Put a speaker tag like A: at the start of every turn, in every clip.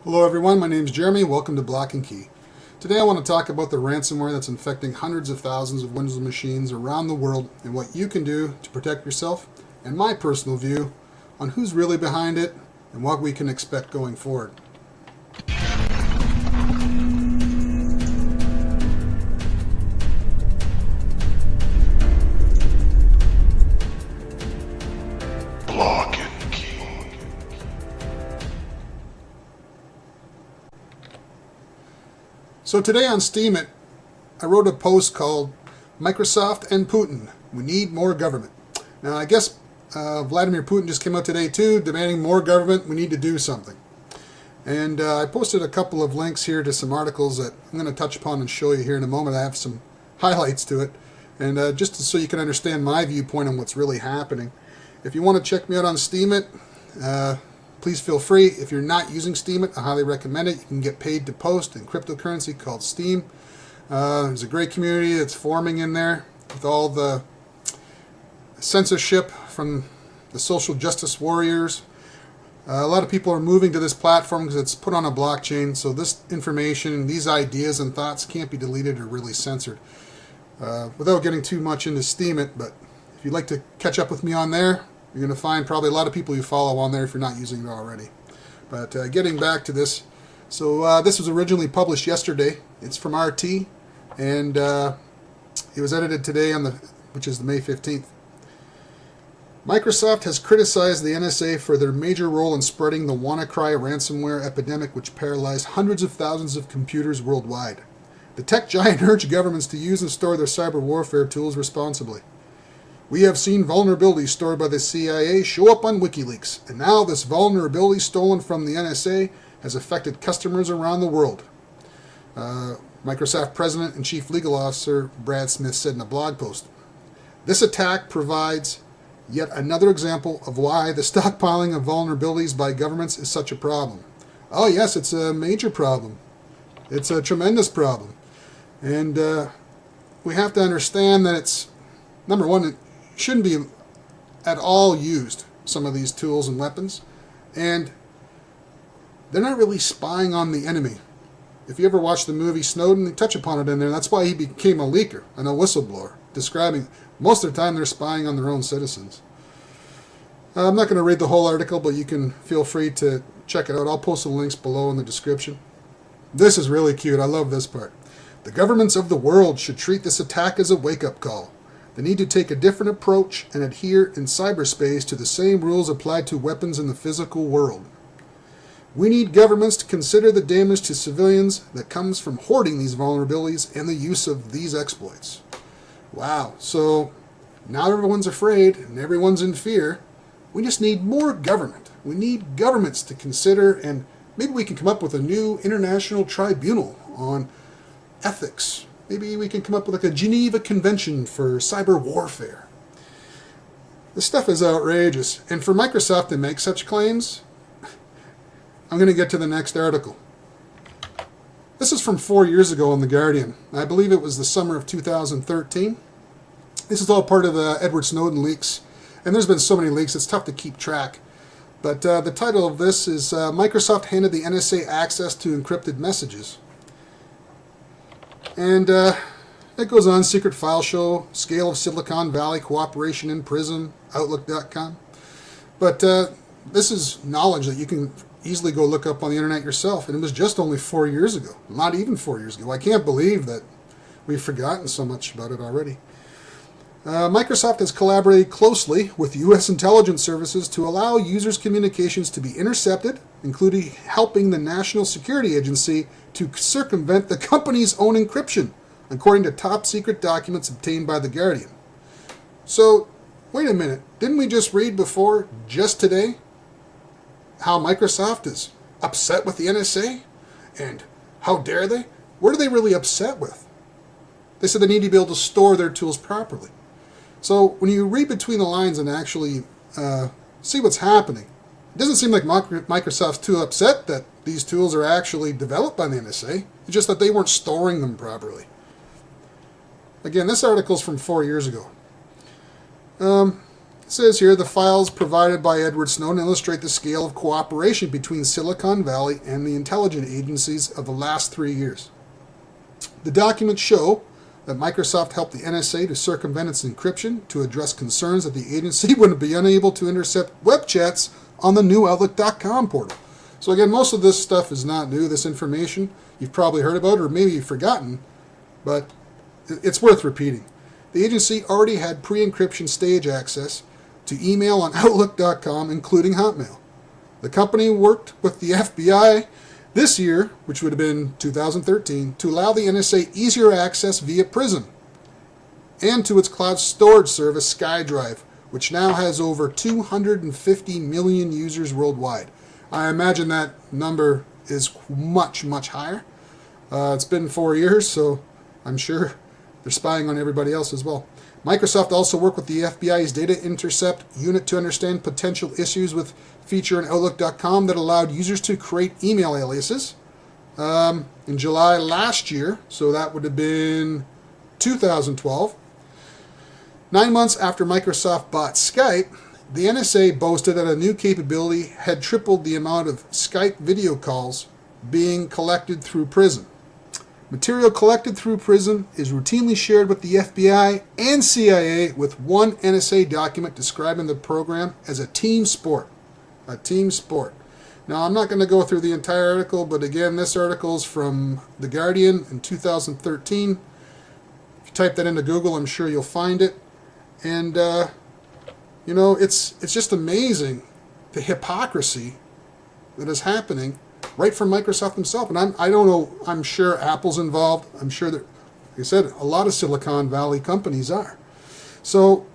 A: Hello everyone, my name is Jeremy. Welcome to Block and Key. Today I want to talk about the ransomware that's infecting hundreds of thousands of Windows machines around the world and what you can do to protect yourself, and my personal view on who's really behind it and what we can expect going forward.
B: Block and Key.
A: So today on Steemit, I wrote a post called Microsoft and Putin, We Need More Government. Now I guess Vladimir Putin just came out today too, demanding more government, we need to do something. And I posted a couple of links here to some articles that I'm going to touch upon and show you here in a moment. I have some highlights to it, and just so you can understand my viewpoint on what's really happening. If you want to check me out on Steemit, please feel free. If you're not using Steemit, I highly recommend it. You can get paid to post in cryptocurrency called Steem. There's a great community that's forming in there with all the censorship from the social justice warriors. A lot of people are moving to this platform because it's put on a blockchain, so this information, these ideas and thoughts can't be deleted or really censored. Without getting too much into Steemit, but if you'd like to catch up with me on there, you're going to find probably a lot of people you follow on there if you're not using it already. But getting back to this, so this was originally published yesterday. It's from RT, and it was edited today which is the May 15th. Microsoft has criticized the NSA for their major role in spreading the WannaCry ransomware epidemic, which paralyzed hundreds of thousands of computers worldwide. The tech giant urged governments to use and store their cyber warfare tools responsibly. We have seen vulnerabilities stored by the CIA show up on WikiLeaks, and now this vulnerability stolen from the NSA has affected customers around the world. Microsoft President and Chief Legal Officer Brad Smith said in a blog post, "This attack provides yet another example of why the stockpiling of vulnerabilities by governments is such a problem." Oh yes, it's a major problem. It's a tremendous problem. And we have to understand that it's, number one, it shouldn't be at all used, some of these tools and weapons, and they're not really spying on the enemy. If you ever watch the movie Snowden, they touch upon it in there. That's why he became a leaker and a whistleblower, describing most of the time they're spying on their own citizens. I'm not going to read the whole article, but you can feel free to check it out. I'll post the links below in the description. This is really cute. I love this part. "The governments of the world should treat this attack as a wake-up call. They need to take a different approach and adhere in cyberspace to the same rules applied to weapons in the physical world. We need governments to consider the damage to civilians that comes from hoarding these vulnerabilities and the use of these exploits." Wow, so now everyone's afraid and everyone's in fear. We just need more government. We need governments to consider, and maybe we can come up with a new international tribunal on ethics. Maybe we can come up with like a Geneva Convention for cyber warfare. This stuff is outrageous, and for Microsoft to make such claims, I'm going to get to the next article. This is from 4 years ago in The Guardian. I believe it was the summer of 2013. This is all part of the Edward Snowden leaks, and there's been so many leaks it's tough to keep track. But the title of this is Microsoft handed the NSA access to encrypted messages. And it goes on, secret file show, scale of Silicon Valley cooperation in PRISM, Outlook.com. But this is knowledge that you can easily go look up on the internet yourself, and it was just only 4 years ago, not even 4 years ago. I can't believe that we've forgotten so much about it already. Microsoft has collaborated closely with U.S. intelligence services to allow users' communications to be intercepted, including helping the National Security Agency to circumvent the company's own encryption, according to top-secret documents obtained by The Guardian. So, wait a minute, didn't we just read before, just today, how Microsoft is upset with the NSA? And how dare they? What are they really upset with? They said they need to be able to store their tools properly. So when you read between the lines and actually see what's happening, it doesn't seem like Microsoft's too upset that these tools are actually developed by the NSA. It's just that they weren't storing them properly. Again, this article is from 4 years ago. It says here, the files provided by Edward Snowden illustrate the scale of cooperation between Silicon Valley and the intelligence agencies of the last 3 years. The documents show that Microsoft helped the NSA to circumvent its encryption to address concerns that the agency would be unable to intercept web chats on the new Outlook.com portal. So again, most of this stuff is not new. This information you've probably heard about or maybe you've forgotten, but it's worth repeating. The agency already had pre-encryption stage access to email on Outlook.com, including Hotmail. The company worked with the FBI this year, which would have been 2013, to allow the NSA easier access via Prism and to its cloud storage service SkyDrive, which now has over 250 million users worldwide. I imagine that number is much, much higher. It's been 4 years, so I'm sure they're spying on everybody else as well. Microsoft also worked with the FBI's Data Intercept Unit to understand potential issues with feature in Outlook.com that allowed users to create email aliases. In July last year, so that would have been 2012, 9 months after Microsoft bought Skype, the NSA boasted that a new capability had tripled the amount of Skype video calls being collected through Prism. Material collected through Prism is routinely shared with the FBI and CIA, with one NSA document describing the program as a team sport. A team sport. Now, I'm not going to go through the entire article, but again, this article is from The Guardian in 2013. If you type that into Google, I'm sure you'll find it. And, you know, it's just amazing the hypocrisy that is happening right from Microsoft themselves. And I don't know, I'm sure Apple's involved. I'm sure that, like I said, a lot of Silicon Valley companies are. So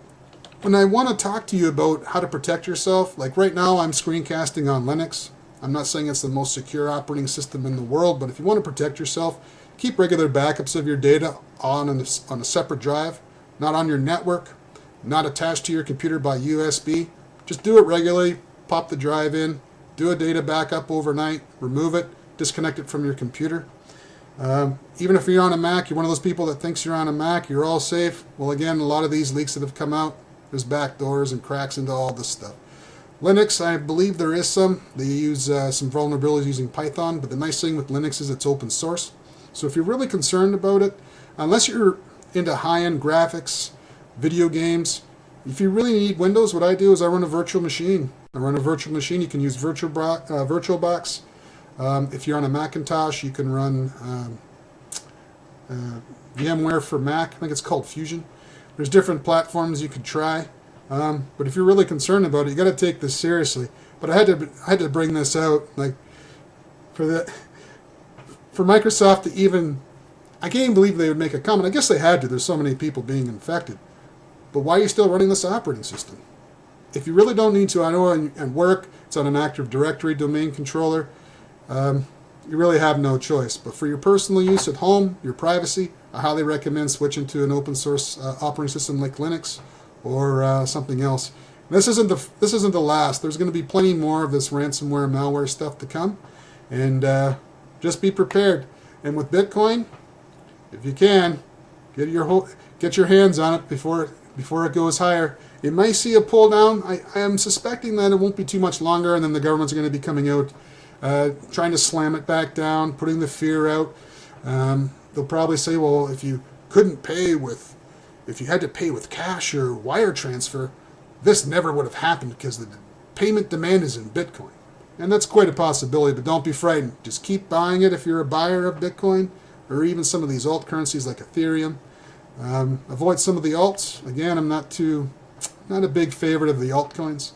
A: when I want to talk to you about how to protect yourself, like right now I'm screencasting on Linux. I'm not saying it's the most secure operating system in the world, but if you want to protect yourself, keep regular backups of your data on a separate drive, not on your network, not attached to your computer by USB. Just do it regularly, pop the drive in, do a data backup overnight, remove it, disconnect it from your computer. Even if you're on a Mac, you're one of those people that thinks you're on a Mac, you're all safe. Well, again, a lot of these leaks that have come out, there's backdoors and cracks into all this stuff. Linux, I believe there is some. They use some vulnerabilities using Python, but the nice thing with Linux is it's open source. So if you're really concerned about it, unless you're into high-end graphics, video games, if you really need Windows, what I do is I run a virtual machine. I run a virtual machine. You can use VirtualBox. If you're on a Macintosh, you can run VMware for Mac. I think it's called Fusion. There's different platforms you could try. But if you're really concerned about it, you got to take this seriously. But I had to bring this out, like for Microsoft to even. I can't even believe they would make a comment. I guess they had to. There's so many people being infected. But why are you still running this operating system? If you really don't need to, I know and work, it's on an Active Directory domain controller, you really have no choice. But for your personal use at home, your privacy, I highly recommend switching to an open source operating system like Linux or something else. This isn't the last. There's going to be plenty more of this ransomware, malware stuff to come, and just be prepared. And with Bitcoin, if you can, get your hands on it before it goes higher. It might see a pull down. I am suspecting that it won't be too much longer, and then the government's going to be coming out trying to slam it back down, putting the fear out. They'll probably say, well, if you had to pay with cash or wire transfer, this never would have happened because the payment demand is in Bitcoin. And that's quite a possibility, but don't be frightened. Just keep buying it if you're a buyer of Bitcoin or even some of these alt currencies like Ethereum. Avoid some of the alts. Again, I'm not a big favorite of the altcoins,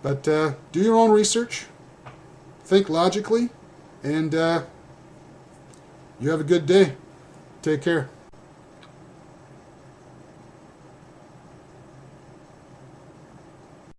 A: but do your own research, think logically, and you have a good day. Take care.